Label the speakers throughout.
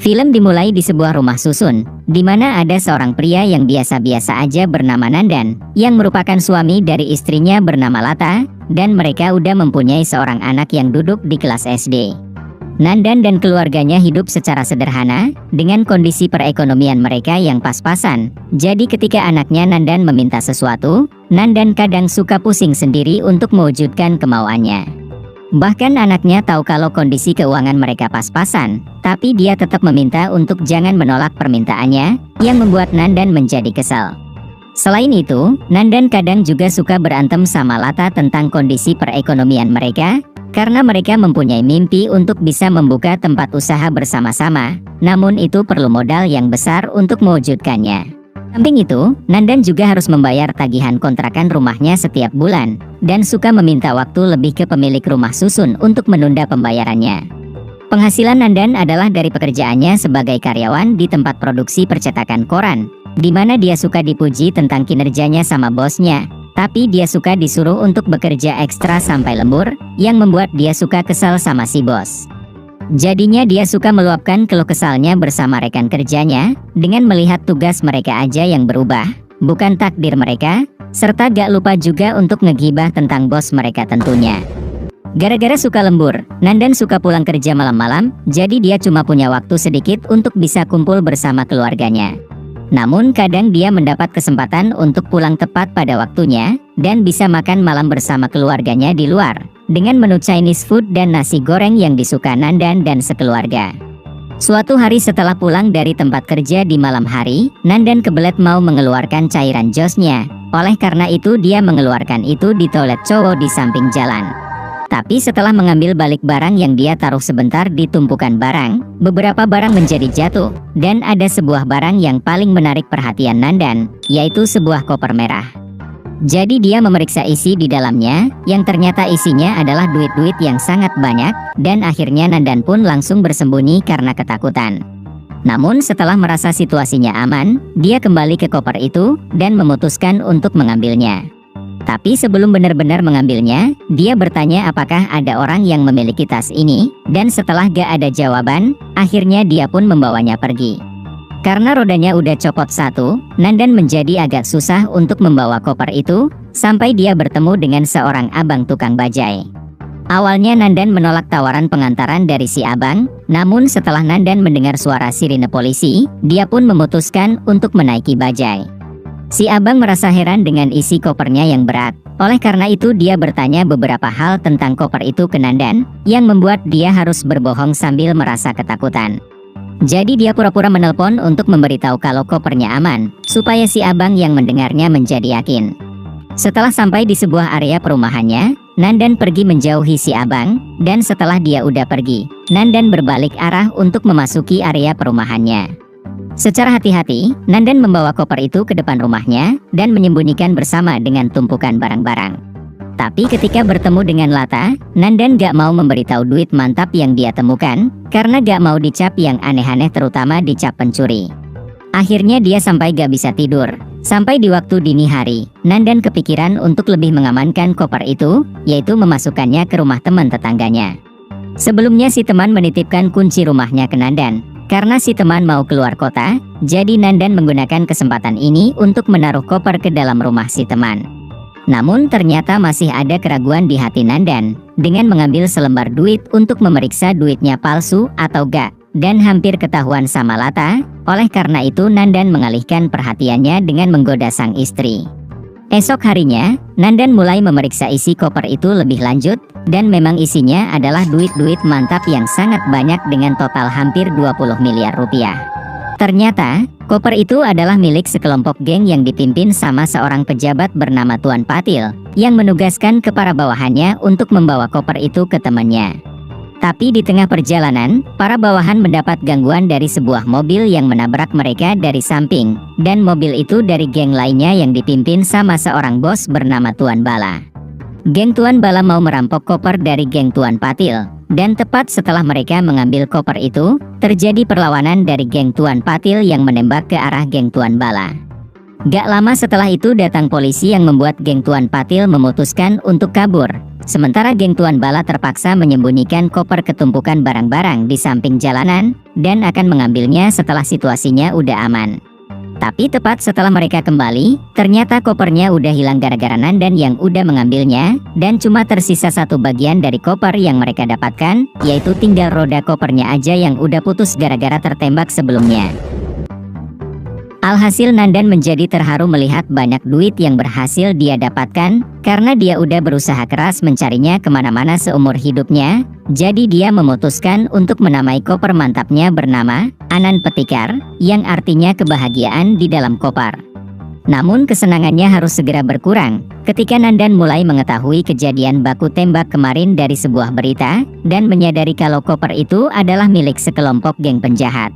Speaker 1: Film dimulai di sebuah rumah susun, di mana ada seorang pria yang biasa-biasa aja bernama Nandan, yang merupakan suami dari istrinya bernama Lata, dan mereka udah mempunyai seorang anak yang duduk di kelas SD. Nandan dan keluarganya hidup secara sederhana, dengan kondisi perekonomian mereka yang pas-pasan. Jadi ketika anaknya Nandan meminta sesuatu, Nandan kadang suka pusing sendiri untuk mewujudkan kemauannya. Bahkan anaknya tahu kalau kondisi keuangan mereka pas-pasan, tapi dia tetap meminta untuk jangan menolak permintaannya, yang membuat Nandan menjadi kesal. Selain itu, Nandan kadang juga suka berantem sama Lata tentang kondisi perekonomian mereka, karena mereka mempunyai mimpi untuk bisa membuka tempat usaha bersama-sama, namun itu perlu modal yang besar untuk mewujudkannya. Samping itu, Nandan juga harus membayar tagihan kontrakan rumahnya setiap bulan, dan suka meminta waktu lebih ke pemilik rumah susun untuk menunda pembayarannya. Penghasilan Nandan adalah dari pekerjaannya sebagai karyawan di tempat produksi percetakan koran, di mana dia suka dipuji tentang kinerjanya sama bosnya, tapi dia suka disuruh untuk bekerja ekstra sampai lembur, yang membuat dia suka kesal sama si bos. Jadinya dia suka meluapkan keluh kesalnya bersama rekan kerjanya, dengan melihat tugas mereka aja yang berubah, bukan takdir mereka, serta gak lupa juga untuk ngegibah tentang bos mereka tentunya. Gara-gara suka lembur, Nandan suka pulang kerja malam-malam, jadi dia cuma punya waktu sedikit untuk bisa kumpul bersama keluarganya. Namun kadang dia mendapat kesempatan untuk pulang tepat pada waktunya, dan bisa makan malam bersama keluarganya di luar, dengan menu Chinese food dan nasi goreng yang disuka Nandan dan sekeluarga. Suatu hari setelah pulang dari tempat kerja di malam hari, Nandan kebelet mau mengeluarkan cairan josnya. Oleh karena itu dia mengeluarkan itu di toilet cowok di samping jalan. Tapi setelah mengambil balik barang yang dia taruh sebentar di tumpukan barang, beberapa barang menjadi jatuh, dan ada sebuah barang yang paling menarik perhatian Nandan, yaitu sebuah koper merah. Jadi dia memeriksa isi di dalamnya, yang ternyata isinya adalah duit-duit yang sangat banyak, dan akhirnya Nandan pun langsung bersembunyi karena ketakutan. Namun setelah merasa situasinya aman, dia kembali ke koper itu, dan memutuskan untuk mengambilnya. Tapi sebelum benar-benar mengambilnya, dia bertanya apakah ada orang yang memiliki tas ini, dan setelah gak ada jawaban, akhirnya dia pun membawanya pergi. Karena rodanya udah copot satu, Nandan menjadi agak susah untuk membawa koper itu, sampai dia bertemu dengan seorang abang tukang bajai. Awalnya Nandan menolak tawaran pengantaran dari si abang, namun setelah Nandan mendengar suara sirine polisi, dia pun memutuskan untuk menaiki bajai. Si abang merasa heran dengan isi kopernya yang berat, oleh karena itu dia bertanya beberapa hal tentang koper itu ke Nandan, yang membuat dia harus berbohong sambil merasa ketakutan. Jadi dia pura-pura menelpon untuk memberitahu kalau kopernya aman, supaya si abang yang mendengarnya menjadi yakin. Setelah sampai di sebuah area perumahannya, Nandan pergi menjauhi si abang, dan setelah dia udah pergi, Nandan berbalik arah untuk memasuki area perumahannya. Secara hati-hati, Nandan membawa koper itu ke depan rumahnya, dan menyembunyikan bersama dengan tumpukan barang-barang. Tapi ketika bertemu dengan Lata, Nandan gak mau memberitahu duit mantap yang dia temukan, karena gak mau dicap yang aneh-aneh terutama dicap pencuri. Akhirnya dia sampai gak bisa tidur. Sampai di waktu dini hari, Nandan kepikiran untuk lebih mengamankan koper itu, yaitu memasukkannya ke rumah teman tetangganya. Sebelumnya si teman menitipkan kunci rumahnya ke Nandan. Karena si teman mau keluar kota, jadi Nandan menggunakan kesempatan ini untuk menaruh koper ke dalam rumah si teman. Namun ternyata masih ada keraguan di hati Nandan, dengan mengambil selembar duit untuk memeriksa duitnya palsu atau gak, dan hampir ketahuan sama Lata, oleh karena itu Nandan mengalihkan perhatiannya dengan menggoda sang istri. Esok harinya, Nandan mulai memeriksa isi koper itu lebih lanjut, dan memang isinya adalah duit-duit mantap yang sangat banyak dengan total hampir 20 miliar rupiah. Ternyata, koper itu adalah milik sekelompok geng yang dipimpin sama seorang pejabat bernama Tuan Patil, yang menugaskan ke para bawahannya untuk membawa koper itu ke temannya. Tapi di tengah perjalanan, para bawahan mendapat gangguan dari sebuah mobil yang menabrak mereka dari samping, dan mobil itu dari geng lainnya yang dipimpin sama seorang bos bernama Tuan Bala. Geng Tuan Bala mau merampok koper dari geng Tuan Patil, dan tepat setelah mereka mengambil koper itu, terjadi perlawanan dari geng Tuan Patil yang menembak ke arah geng Tuan Bala. Gak lama setelah itu datang polisi yang membuat geng Tuan Patil memutuskan untuk kabur, Sementara geng Tuan Bala terpaksa menyembunyikan koper ketumpukan barang-barang di samping jalanan dan akan mengambilnya setelah situasinya udah aman. Tapi tepat setelah mereka kembali, ternyata kopernya udah hilang gara-gara Nandan yang udah mengambilnya, dan cuma tersisa satu bagian dari koper yang mereka dapatkan, yaitu tinggal roda kopernya aja yang udah putus gara-gara tertembak sebelumnya. Alhasil Nandan menjadi terharu melihat banyak duit yang berhasil dia dapatkan, karena dia udah berusaha keras mencarinya kemana-mana seumur hidupnya. Jadi dia memutuskan untuk menamai koper mantapnya bernama Anan Petikar, yang artinya kebahagiaan di dalam koper. Namun kesenangannya harus segera berkurang ketika Nandan mulai mengetahui kejadian baku tembak kemarin dari sebuah berita, dan menyadari kalau koper itu adalah milik sekelompok geng penjahat.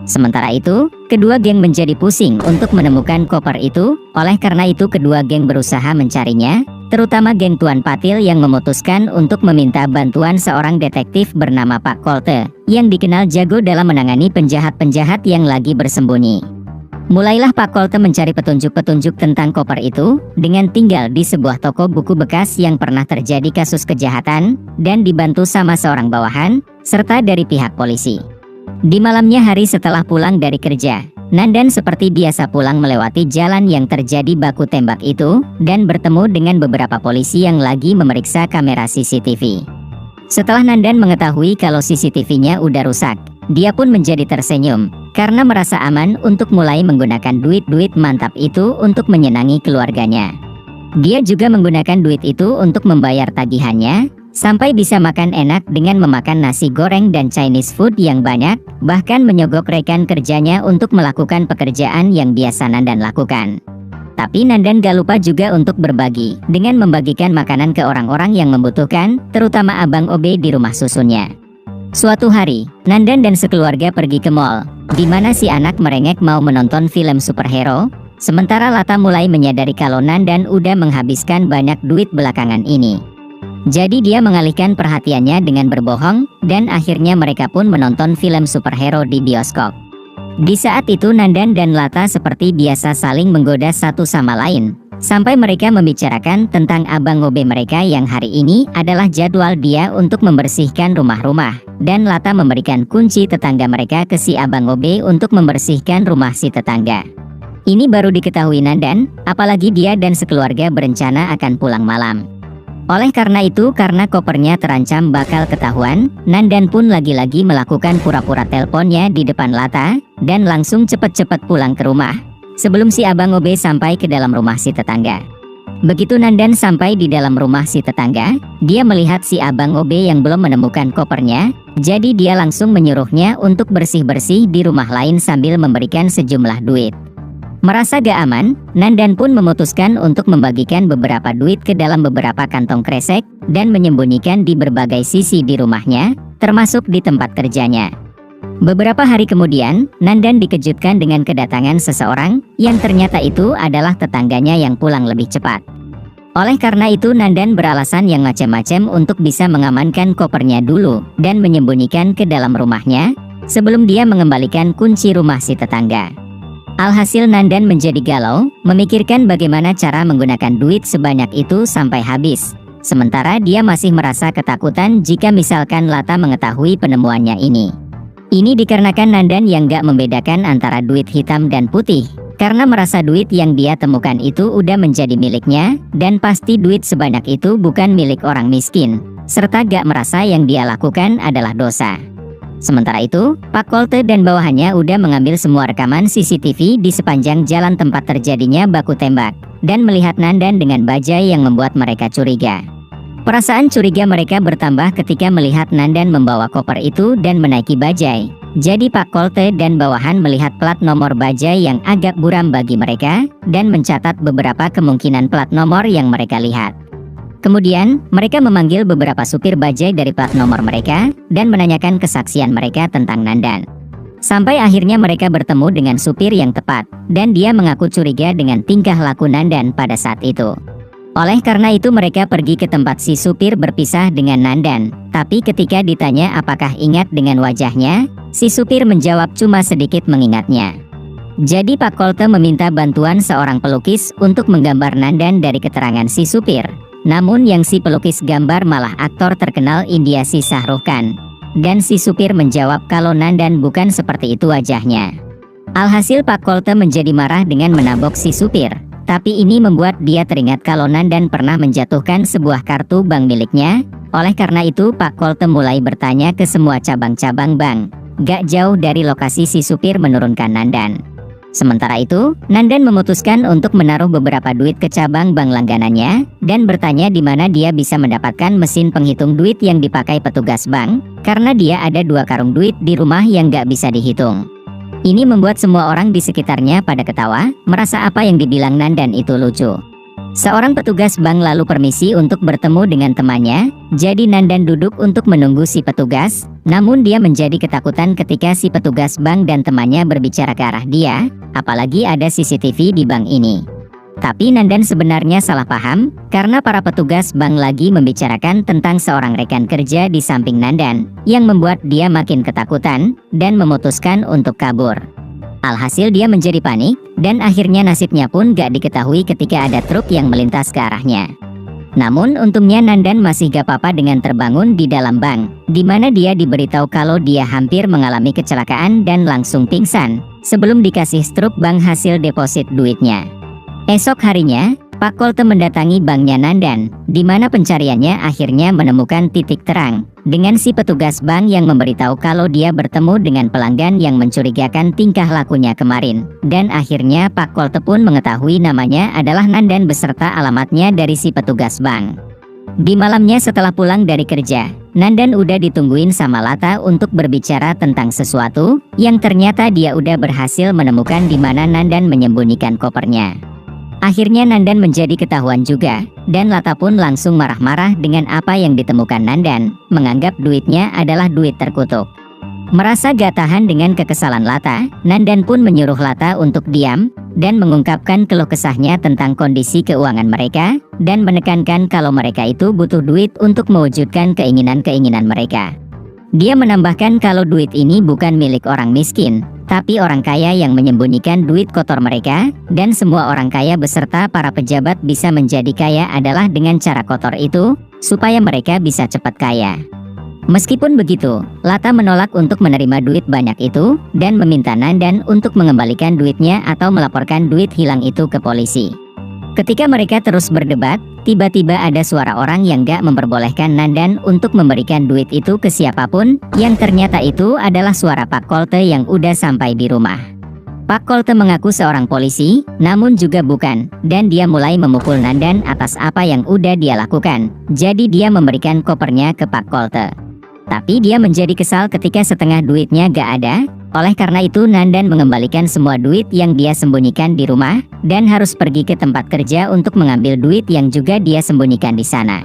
Speaker 1: Sementara itu, kedua geng menjadi pusing untuk menemukan koper itu. Oleh karena itu kedua geng berusaha mencarinya, terutama geng Tuan Patil yang memutuskan untuk meminta bantuan seorang detektif bernama Pak Kolte, yang dikenal jago dalam menangani penjahat-penjahat yang lagi bersembunyi. Mulailah Pak Kolte mencari petunjuk-petunjuk tentang koper itu, dengan tinggal di sebuah toko buku bekas yang pernah terjadi kasus kejahatan, dan dibantu sama seorang bawahan, serta dari pihak polisi. Di malamnya hari setelah pulang dari kerja, Nandan seperti biasa pulang melewati jalan yang terjadi baku tembak itu, dan bertemu dengan beberapa polisi yang lagi memeriksa kamera CCTV. Setelah Nandan mengetahui kalau CCTV-nya udah rusak, dia pun menjadi tersenyum, karena merasa aman untuk mulai menggunakan duit-duit mantap itu untuk menyenangi keluarganya. Dia juga menggunakan duit itu untuk membayar tagihannya, sampai bisa makan enak dengan memakan nasi goreng dan Chinese food yang banyak, bahkan menyogok rekan kerjanya untuk melakukan pekerjaan yang biasa Nandan lakukan. Tapi Nandan gak lupa juga untuk berbagi, dengan membagikan makanan ke orang-orang yang membutuhkan, terutama Abang Obe di rumah susunnya. Suatu hari, Nandan dan sekeluarga pergi ke mall, di mana si anak merengek mau menonton film superhero, sementara Lata mulai menyadari kalau Nandan udah menghabiskan banyak duit belakangan ini. Jadi dia mengalihkan perhatiannya dengan berbohong, dan akhirnya mereka pun menonton film superhero di bioskop. Di saat itu Nandan dan Lata seperti biasa saling menggoda satu sama lain, sampai mereka membicarakan tentang Abang Obe mereka yang hari ini adalah jadwal dia untuk membersihkan rumah-rumah, dan Lata memberikan kunci tetangga mereka ke si Abang Obe untuk membersihkan rumah si tetangga. Ini baru diketahui Nandan, apalagi dia dan sekeluarga berencana akan pulang malam. Oleh karena itu, karena kopernya terancam bakal ketahuan, Nandan pun lagi-lagi melakukan pura-pura teleponnya di depan Lata, dan langsung cepet-cepet pulang ke rumah, sebelum si Abang Obe sampai ke dalam rumah si tetangga. Begitu Nandan sampai di dalam rumah si tetangga, dia melihat si Abang Obe yang belum menemukan kopernya, jadi dia langsung menyuruhnya untuk bersih-bersih di rumah lain sambil memberikan sejumlah duit. Merasa gak aman, Nandan pun memutuskan untuk membagikan beberapa duit ke dalam beberapa kantong kresek, dan menyembunyikan di berbagai sisi di rumahnya, termasuk di tempat kerjanya. Beberapa hari kemudian, Nandan dikejutkan dengan kedatangan seseorang, yang ternyata itu adalah tetangganya yang pulang lebih cepat. Oleh karena itu Nandan beralasan yang macam-macam untuk bisa mengamankan kopernya dulu, dan menyembunyikan ke dalam rumahnya, sebelum dia mengembalikan kunci rumah si tetangga. Alhasil Nandan menjadi galau, memikirkan bagaimana cara menggunakan duit sebanyak itu sampai habis. Sementara dia masih merasa ketakutan jika misalkan Lata mengetahui penemuannya ini. Ini dikarenakan Nandan yang gak membedakan antara duit hitam dan putih, karena merasa duit yang dia temukan itu udah menjadi miliknya, dan pasti duit sebanyak itu bukan milik orang miskin, serta gak merasa yang dia lakukan adalah dosa. Sementara itu, Pak Kolte dan bawahannya udah mengambil semua rekaman CCTV di sepanjang jalan tempat terjadinya baku tembak, dan melihat Nandan dengan bajai yang membuat mereka curiga. Perasaan curiga mereka bertambah ketika melihat Nandan membawa koper itu dan menaiki bajai. Jadi Pak Kolte dan bawahan melihat plat nomor bajai yang agak buram bagi mereka, dan mencatat beberapa kemungkinan plat nomor yang mereka lihat. Kemudian, mereka memanggil beberapa supir bajai dari plat nomor mereka, dan menanyakan kesaksian mereka tentang Nandan. Sampai akhirnya mereka bertemu dengan supir yang tepat, dan dia mengaku curiga dengan tingkah laku Nandan pada saat itu. Oleh karena itu mereka pergi ke tempat si supir berpisah dengan Nandan, tapi ketika ditanya apakah ingat dengan wajahnya, si supir menjawab cuma sedikit mengingatnya. Jadi Pak Kolte meminta bantuan seorang pelukis untuk menggambar Nandan dari keterangan si supir. Namun yang si pelukis gambar malah aktor terkenal India si Shah Rukh Khan. Dan si supir menjawab kalau Nandan bukan seperti itu wajahnya. Alhasil Pak Kolte menjadi marah dengan menabok si supir. Tapi ini membuat dia teringat kalau Nandan pernah menjatuhkan sebuah kartu bank miliknya. Oleh karena itu Pak Kolte mulai bertanya ke semua cabang-cabang bank. Gak jauh dari lokasi si supir menurunkan Nandan. Sementara itu, Nandan memutuskan untuk menaruh beberapa duit ke cabang bank langganannya dan bertanya di mana dia bisa mendapatkan mesin penghitung duit yang dipakai petugas bank, karena dia ada 2 karung duit di rumah yang gak bisa dihitung. Ini membuat semua orang di sekitarnya pada ketawa, merasa apa yang dibilang Nandan itu lucu. Seorang petugas bank lalu permisi untuk bertemu dengan temannya, jadi Nandan duduk untuk menunggu si petugas, namun dia menjadi ketakutan ketika si petugas bank dan temannya berbicara ke arah dia, apalagi ada CCTV di bank ini. Tapi Nandan sebenarnya salah paham, karena para petugas bank lagi membicarakan tentang seorang rekan kerja di samping Nandan, yang membuat dia makin ketakutan, dan memutuskan untuk kabur. Alhasil dia menjadi panik, dan akhirnya nasibnya pun gak diketahui ketika ada truk yang melintas ke arahnya. Namun untungnya Nandan masih gak apa-apa dengan terbangun di dalam bank, di mana dia diberitahu kalau dia hampir mengalami kecelakaan dan langsung pingsan, sebelum dikasih struk bank hasil deposit duitnya. Esok harinya, Pak Kolte mendatangi banknya Nandan, di mana pencariannya akhirnya menemukan titik terang, dengan si petugas bank yang memberitahu kalau dia bertemu dengan pelanggan yang mencurigakan tingkah lakunya kemarin, dan akhirnya Pak Kolte pun mengetahui namanya adalah Nandan beserta alamatnya dari si petugas bank. Di malamnya setelah pulang dari kerja, Nandan udah ditungguin sama Lata untuk berbicara tentang sesuatu, yang ternyata dia udah berhasil menemukan di mana Nandan menyembunyikan kopernya. Akhirnya Nandan menjadi ketahuan juga, dan Lata pun langsung marah-marah dengan apa yang ditemukan Nandan, menganggap duitnya adalah duit terkutuk. Merasa gak tahan dengan kekesalan Lata, Nandan pun menyuruh Lata untuk diam, dan mengungkapkan keluh kesahnya tentang kondisi keuangan mereka, dan menekankan kalau mereka itu butuh duit untuk mewujudkan keinginan-keinginan mereka. Dia menambahkan kalau duit ini bukan milik orang miskin, tapi orang kaya yang menyembunyikan duit kotor mereka, dan semua orang kaya beserta para pejabat bisa menjadi kaya adalah dengan cara kotor itu, supaya mereka bisa cepat kaya. Meskipun begitu, Lata menolak untuk menerima duit banyak itu, dan meminta Nandan untuk mengembalikan duitnya atau melaporkan duit hilang itu ke polisi. Ketika mereka terus berdebat, tiba-tiba ada suara orang yang gak memperbolehkan Nandan untuk memberikan duit itu ke siapapun, yang ternyata itu adalah suara Pak Kolte yang udah sampai di rumah. Pak Kolte mengaku seorang polisi, namun juga bukan, dan dia mulai memukul Nandan atas apa yang udah dia lakukan, jadi dia memberikan kopernya ke Pak Kolte. Tapi dia menjadi kesal ketika setengah duitnya gak ada. Oleh karena itu Nandan mengembalikan semua duit yang dia sembunyikan di rumah, dan harus pergi ke tempat kerja untuk mengambil duit yang juga dia sembunyikan di sana.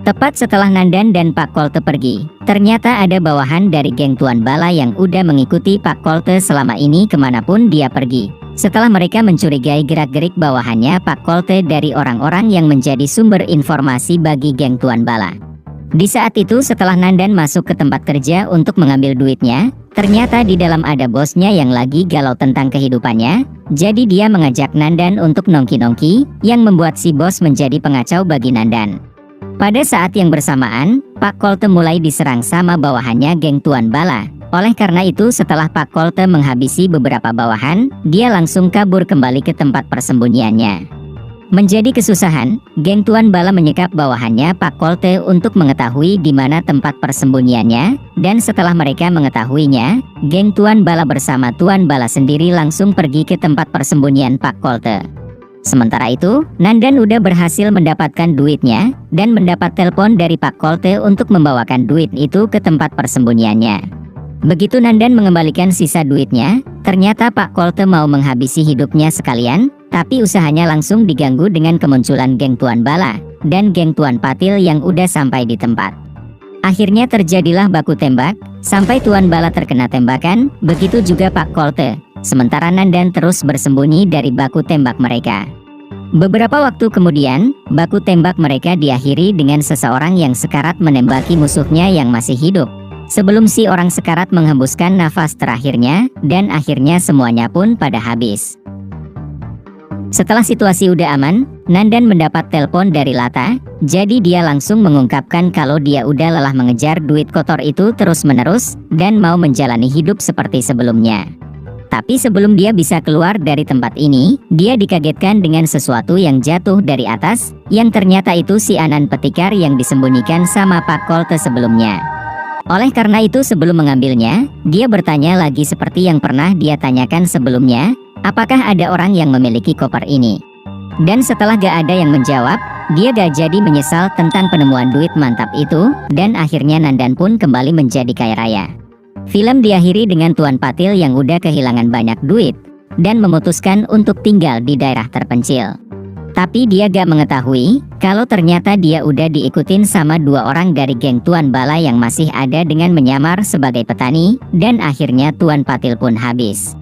Speaker 1: Tepat setelah Nandan dan Pak Kolte pergi, ternyata ada bawahan dari geng Tuan Bala yang udah mengikuti Pak Kolte selama ini kemanapun dia pergi. Setelah mereka mencurigai gerak-gerik bawahannya Pak Kolte dari orang-orang yang menjadi sumber informasi bagi geng Tuan Bala. Di saat itu setelah Nandan masuk ke tempat kerja untuk mengambil duitnya, ternyata di dalam ada bosnya yang lagi galau tentang kehidupannya, jadi dia mengajak Nandan untuk nongki-nongki, yang membuat si bos menjadi pengacau bagi Nandan. Pada saat yang bersamaan, Pak Kolte mulai diserang sama bawahannya geng Tuan Bala. Oleh karena itu setelah Pak Kolte menghabisi beberapa bawahan, dia langsung kabur kembali ke tempat persembunyiannya. Menjadi kesusahan, geng Tuan Bala menyekap bawahannya Pak Kolte untuk mengetahui di mana tempat persembunyiannya, dan setelah mereka mengetahuinya, geng Tuan Bala bersama Tuan Bala sendiri langsung pergi ke tempat persembunyian Pak Kolte. Sementara itu, Nandan udah berhasil mendapatkan duitnya, dan mendapat telepon dari Pak Kolte untuk membawakan duit itu ke tempat persembunyiannya. Begitu Nandan mengembalikan sisa duitnya, ternyata Pak Kolte mau menghabisi hidupnya sekalian, tapi usahanya langsung diganggu dengan kemunculan geng Tuan Bala, dan geng Tuan Patil yang udah sampai di tempat. Akhirnya terjadilah baku tembak, sampai Tuan Bala terkena tembakan, begitu juga Pak Kolte, sementara Nandan terus bersembunyi dari baku tembak mereka. Beberapa waktu kemudian, baku tembak mereka diakhiri dengan seseorang yang sekarat menembaki musuhnya yang masih hidup. Sebelum si orang sekarat menghembuskan nafas terakhirnya, dan akhirnya semuanya pun pada habis. Setelah situasi udah aman, Nandan mendapat telepon dari Lata, jadi dia langsung mengungkapkan kalau dia udah lelah mengejar duit kotor itu terus-menerus, dan mau menjalani hidup seperti sebelumnya. Tapi sebelum dia bisa keluar dari tempat ini, dia dikagetkan dengan sesuatu yang jatuh dari atas, yang ternyata itu sianan petikar yang disembunyikan sama Pak Kolte sebelumnya. Oleh karena itu sebelum mengambilnya, dia bertanya lagi seperti yang pernah dia tanyakan sebelumnya, apakah ada orang yang memiliki koper ini? Dan setelah gak ada yang menjawab, dia gak jadi menyesal tentang penemuan duit mantap itu, dan akhirnya Nandan pun kembali menjadi kaya raya. Film diakhiri dengan Tuan Patil yang udah kehilangan banyak duit, dan memutuskan untuk tinggal di daerah terpencil. Tapi dia gak mengetahui, kalau ternyata dia udah diikutin sama 2 orang dari geng Tuan Bala yang masih ada dengan menyamar sebagai petani, dan akhirnya Tuan Patil pun habis.